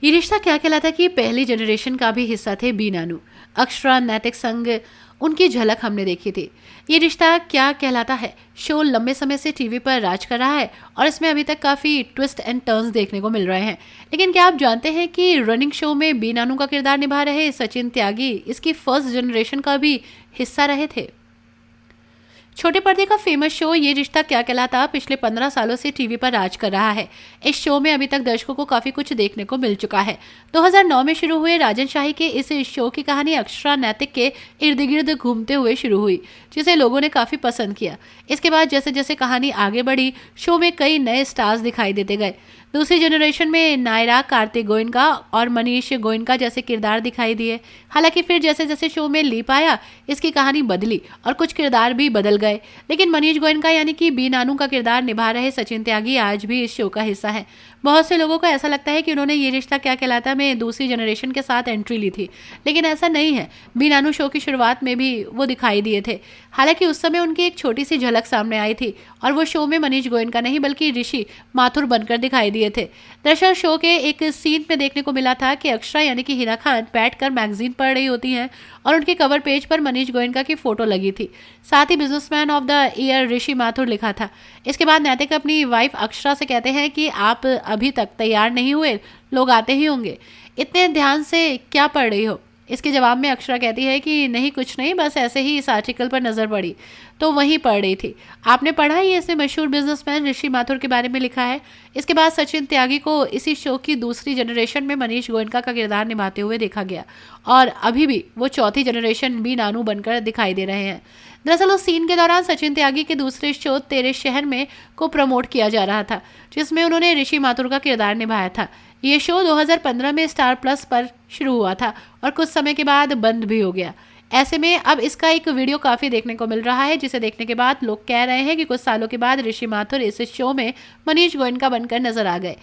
ये रिश्ता क्या कहलाता कि पहली जनरेशन का भी हिस्सा थे बी नानू। अक्षरा, नैतिक संग, उनकी झलक हमने देखी थी। ये रिश्ता क्या कहलाता है शो लंबे समय से टीवी पर राज कर रहा है और इसमें अभी तक काफ़ी ट्विस्ट एंड टर्न्स देखने को मिल रहे हैं। लेकिन क्या आप जानते हैं कि रनिंग शो में बी नानू का किरदार निभा रहे सचिन त्यागी इसकी फर्स्ट जनरेशन का भी हिस्सा रहे थे। छोटे पर्दे का फेमस शो ये रिश्ता क्या कहलाता पिछले 15 सालों से टीवी पर राज कर रहा है। इस शो में अभी तक दर्शकों को काफी कुछ देखने को मिल चुका है। 2009 में शुरू हुए राजन शाही के इस शो की कहानी अक्षरा नैतिक के इर्द गिर्द घूमते हुए शुरू हुई, जिसे लोगों ने काफी पसंद किया। इसके बाद जैसे जैसे कहानी आगे बढ़ी, शो में कई नए स्टार्स दिखाई देते गए। दूसरी जनरेशन में नायरा, कार्तिक गोयनका और मनीष गोयनका जैसे किरदार दिखाई दिए। हालांकि फिर जैसे जैसे शो में लीप आया, इसकी कहानी बदली और कुछ किरदार भी बदल गए। लेकिन मनीष गोयनका यानी कि बी नानू का किरदार निभा रहे सचिन त्यागी आज भी इस शो का हिस्सा है। बहुत से लोगों को ऐसा लगता है कि उन्होंने ये रिश्ता क्या कहलाता में दूसरी जनरेशन के साथ एंट्री ली थी, लेकिन ऐसा नहीं है। बी नानू शो की शुरुआत में भी वो दिखाई दिए थे। हालांकि उस समय उनकी एक छोटी सी झलक सामने आई थी और वो शो में मनीष गोयनका नहीं बल्कि ऋषि माथुर बनकर दिखाई दिए थे। दरअसल शो के एक सीन में देखने को मिला था कि अक्षरा यानी कि हिना खान बैठकर मैगजीन पढ़ रही होती हैं और उनके कवर पेज पर मनीष गोयनका की फोटो लगी थी। साथ ही बिजनेसमैन ऑफ द ईयर ऋषि माथुर लिखा था। इसके बाद नैतिक अपनी वाइफ अक्षरा से कहते हैं कि आप अभी तक तैयार नहीं हुए, लोग आते ही होंगे, इतने ध्यान से क्या पढ़ रही हो। इसके जवाब में अक्षरा कहती है कि नहीं, कुछ नहीं, बस ऐसे ही इस आर्टिकल पर नज़र पड़ी तो वहीं पढ़ रही थी। आपने पढ़ा ही ऐसे मशहूर बिजनेसमैन ऋषि माथुर के बारे में लिखा है। इसके बाद सचिन त्यागी को इसी शो की दूसरी जनरेशन में मनीष गोयनका का किरदार निभाते हुए देखा गया और अभी भी वो चौथी जनरेशन बी नानू बनकर दिखाई दे रहे हैं। दरअसल उस सीन के दौरान सचिन त्यागी के दूसरे शो तेरे शहर में को प्रमोट किया जा रहा था, जिसमें उन्होंने ऋषि माथुर का किरदार निभाया था। ये शो 2015 में स्टार प्लस पर शुरू हुआ था और कुछ समय के बाद बंद भी हो गया। ऐसे में अब इसका एक वीडियो काफ़ी देखने को मिल रहा है, जिसे देखने के बाद लोग कह रहे हैं कि कुछ सालों के बाद ऋषि माथुर इस शो में मनीष गोयनका बनकर नजर आ गए।